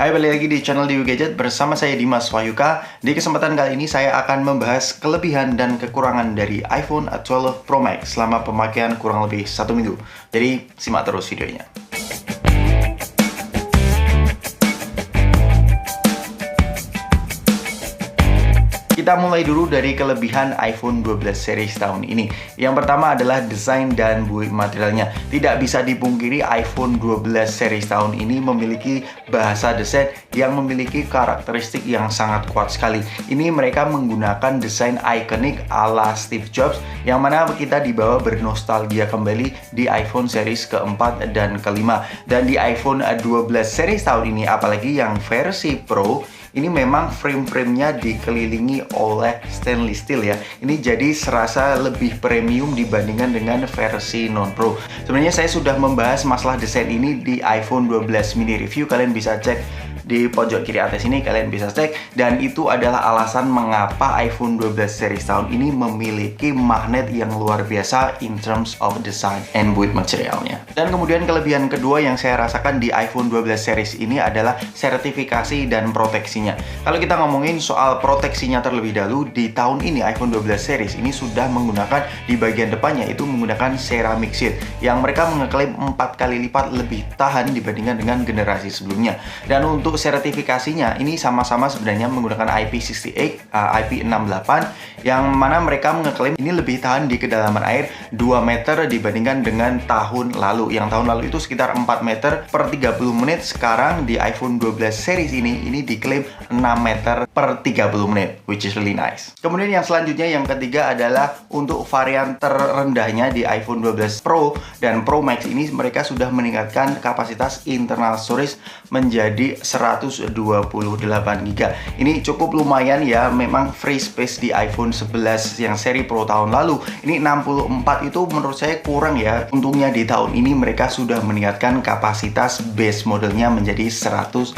Hai, balik lagi di channel Dewi Gadget bersama saya Dimas Wahyuka. Di kesempatan kali ini saya akan membahas kelebihan dan kekurangan dari iPhone 12 Pro Max selama pemakaian kurang lebih 1 minggu. Jadi simak terus videonya. Kita mulai dulu dari kelebihan iPhone 12 series tahun ini. Yang pertama adalah desain dan build materialnya. Tidak bisa dipungkiri iPhone 12 series tahun ini memiliki bahasa desain yang memiliki karakteristik yang sangat kuat sekali. Ini mereka menggunakan desain ikonik ala Steve Jobs, yang mana kita dibawa bernostalgia kembali di iPhone series keempat dan kelima. Dan di iPhone 12 series tahun ini, apalagi yang versi Pro, ini memang frame-framenya dikelilingi oleh stainless steel ya. Ini jadi serasa lebih premium dibandingkan dengan versi non-pro. Sebenarnya saya sudah membahas masalah desain ini di iPhone 12 mini review. Kalian bisa cek di pojok kiri atas ini, kalian bisa cek. Dan itu adalah alasan mengapa iPhone 12 series tahun ini memiliki magnet yang luar biasa in terms of design and build materialnya. Dan kemudian kelebihan kedua yang saya rasakan di iPhone 12 series ini adalah sertifikasi dan proteksinya. Kalau kita ngomongin soal proteksinya terlebih dahulu, di tahun ini iPhone 12 series ini sudah menggunakan di bagian depannya itu menggunakan ceramic shield yang mereka mengeklaim 4 kali lipat lebih tahan dibandingkan dengan generasi sebelumnya. Dan untuk sertifikasinya ini sama-sama sebenarnya menggunakan IP68, IP68, yang mana mereka mengeklaim ini lebih tahan di kedalaman air 2 meter dibandingkan dengan tahun lalu. Yang tahun lalu itu sekitar 4 meter per 30 menit. Sekarang di iPhone 12 series ini diklaim 6 meter per 30 menit, which is really nice. Kemudian yang selanjutnya, yang ketiga adalah untuk varian terendahnya di iPhone 12 Pro dan Pro Max ini mereka sudah meningkatkan kapasitas internal storage menjadi 128 GB. Ini cukup lumayan ya, memang free space di iPhone 11 yang seri Pro tahun lalu. Ini 64 itu menurut saya kurang ya. Untungnya di tahun ini mereka sudah meningkatkan kapasitas base modelnya menjadi 128.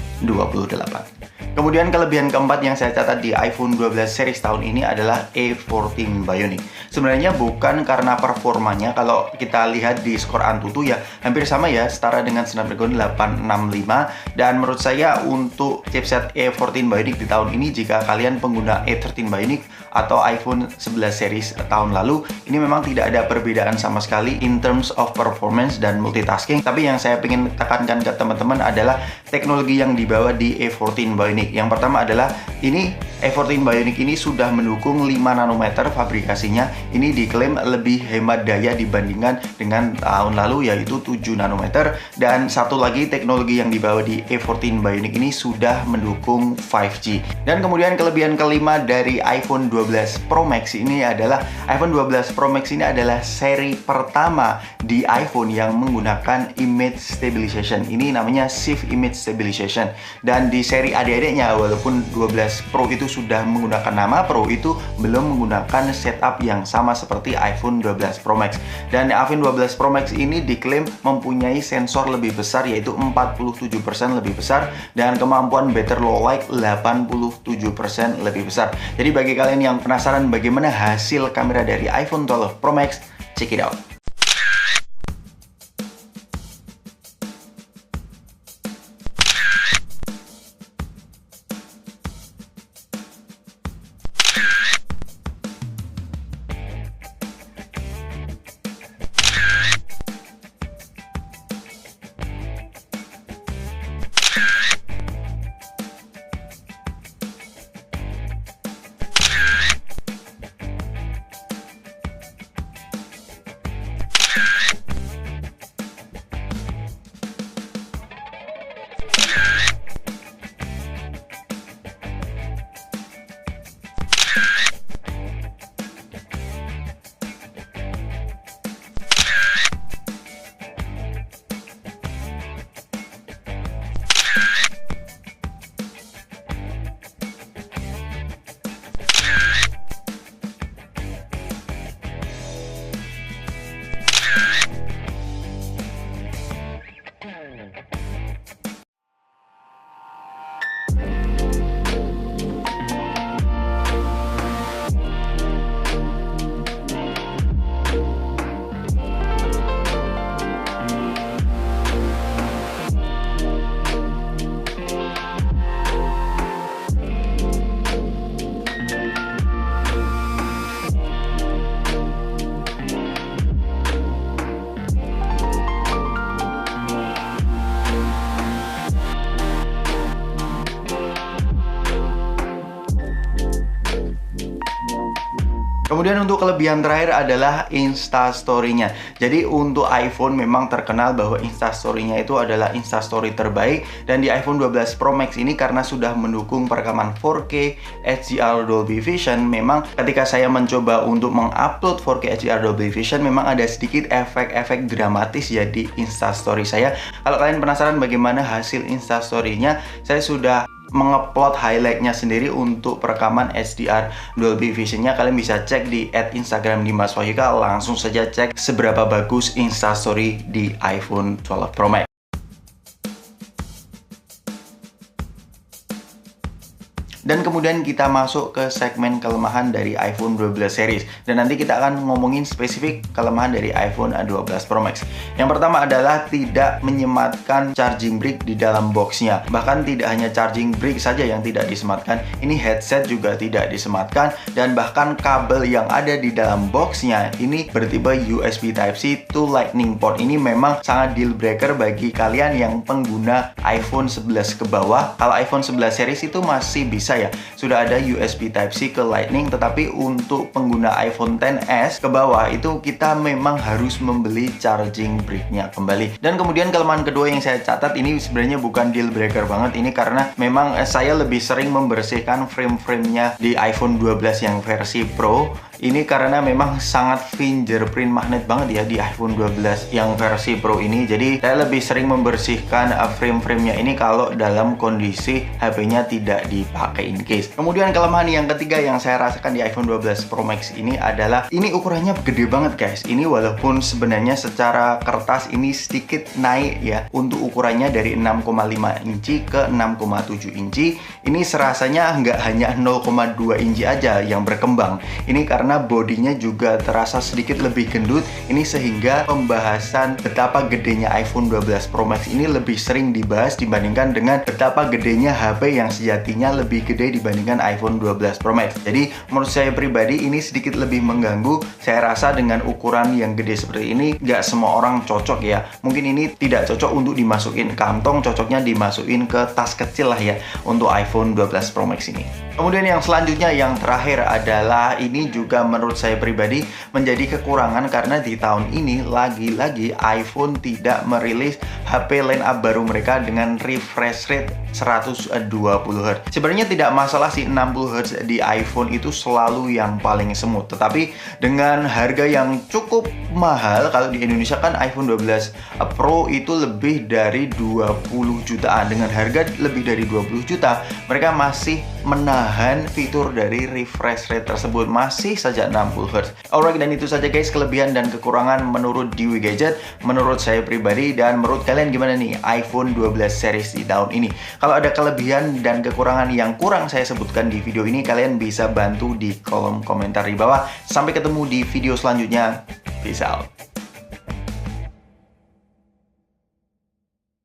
Kemudian kelebihan keempat yang saya catat di iPhone 12 series tahun ini adalah A14 Bionic. Sebenarnya bukan karena performanya, kalau kita lihat di skor Antutu ya hampir sama ya, setara dengan Snapdragon 865. Dan menurut saya untuk chipset A14 Bionic di tahun ini, jika kalian pengguna A13 Bionic atau iPhone 11 series tahun lalu, ini memang tidak ada perbedaan sama sekali in terms of performance dan multitasking. Tapi yang saya ingin tekankan ke teman-teman adalah teknologi yang dibawa di A14 Bionic. Yang pertama adalah ini A14 Bionic ini sudah mendukung 5 nanometer fabrikasinya. Ini diklaim lebih hemat daya dibandingkan dengan tahun lalu, yaitu 7 nanometer. Dan satu lagi teknologi yang dibawa di A14 Bionic ini sudah mendukung 5G. Dan kemudian kelebihan kelima dari iPhone 12 Pro Max ini adalah iPhone 12 Pro Max ini adalah seri pertama di iPhone yang menggunakan image stabilization. Ini namanya Shift Image Stabilization. Dan di seri adik-adiknya, walaupun 12 Pro itu sudah menggunakan nama Pro, itu belum menggunakan setup yang sama seperti iPhone 12 Pro Max. Dan iPhone 12 Pro Max ini diklaim mempunyai sensor lebih besar, yaitu 47% lebih besar, dan kemampuan battery low light 87% lebih besar. Jadi bagi kalian yang penasaran bagaimana hasil kamera dari iPhone 12 Pro Max, check it out. Kemudian untuk kelebihan terakhir adalah Instastory-nya. Jadi untuk iPhone memang terkenal bahwa Instastory-nya itu adalah Instastory terbaik. Dan di iPhone 12 Pro Max ini karena sudah mendukung perekaman 4K HDR Dolby Vision, memang ketika saya mencoba untuk mengupload 4K HDR Dolby Vision, memang ada sedikit efek-efek dramatis ya di Instastory saya. Kalau kalian penasaran bagaimana hasil Instastory-nya, saya sudah mengupload highlightnya sendiri untuk perekaman HDR Dolby Vision-nya. Kalian bisa cek di @Instagram Dimas Wahyuka, langsung saja cek seberapa bagus Instastory di iPhone 12 Pro Max. Dan kemudian kita masuk ke segmen kelemahan dari iPhone 12 series. Dan nanti kita akan ngomongin spesifik kelemahan dari iPhone 12 Pro Max. Yang pertama adalah tidak menyematkan charging brick di dalam boxnya. Bahkan tidak hanya charging brick saja yang tidak disematkan, ini headset juga tidak disematkan. Dan bahkan kabel yang ada di dalam boxnya ini bertipe USB Type-C to Lightning port. Ini memang sangat deal breaker bagi kalian yang pengguna iPhone 11 ke bawah. Kalau iPhone 11 series itu masih bisa ya, sudah ada USB Type-C ke Lightning, tetapi untuk pengguna iPhone XS ke bawah itu kita memang harus membeli charging brick-nya kembali. Dan kemudian kelemahan kedua yang saya catat ini sebenarnya bukan deal breaker banget, ini karena memang saya lebih sering membersihkan frame-framenya di iPhone 12 yang versi Pro. Ini karena memang sangat fingerprint magnet banget ya di iPhone 12 yang versi Pro ini. Jadi saya lebih sering membersihkan frame-framenya ini kalau dalam kondisi HP-nya tidak dipakai in case. Kemudian kelemahan yang ketiga yang saya rasakan di iPhone 12 Pro Max ini adalah ini ukurannya gede banget guys. Ini walaupun sebenarnya secara kertas ini sedikit naik ya untuk ukurannya dari 6,5 inci ke 6,7 inci. Ini serasanya nggak hanya 0,2 inci aja yang berkembang. Ini karena bodinya juga terasa sedikit lebih gendut. Ini sehingga pembahasan betapa gedenya iPhone 12 Pro Max ini lebih sering dibahas dibandingkan dengan betapa gedenya HP yang sejatinya lebih gede dibandingkan iPhone 12 Pro Max. Jadi menurut saya pribadi ini sedikit lebih mengganggu. Saya rasa dengan ukuran yang gede seperti ini nggak semua orang cocok ya. Mungkin ini tidak cocok untuk dimasukin kantong, cocoknya dimasukin ke tas kecil lah ya untuk iPhone 12 Pro Max ini. Kemudian yang selanjutnya yang terakhir adalah ini juga menurut saya pribadi menjadi kekurangan karena di tahun ini lagi-lagi iPhone tidak merilis HP line up baru mereka dengan refresh rate 120 Hz. Sebenarnya tidak masalah sih 60 Hz di iPhone itu selalu yang paling smooth. Tetapi dengan harga yang cukup mahal, kalau di Indonesia kan iPhone 12 Pro itu lebih dari 20 jutaan. Dengan harga lebih dari 20 juta, mereka masih menahan fitur dari refresh rate tersebut, masih saja 60 Hz. Alright, dan itu saja guys kelebihan dan kekurangan menurut Dewi Gadget, menurut saya pribadi. Dan menurut kalian gimana nih iPhone 12 series di tahun ini? Kalau ada kelebihan dan kekurangan yang kurang saya sebutkan di video ini, kalian bisa bantu di kolom komentar di bawah. Sampai ketemu di video selanjutnya. Peace out.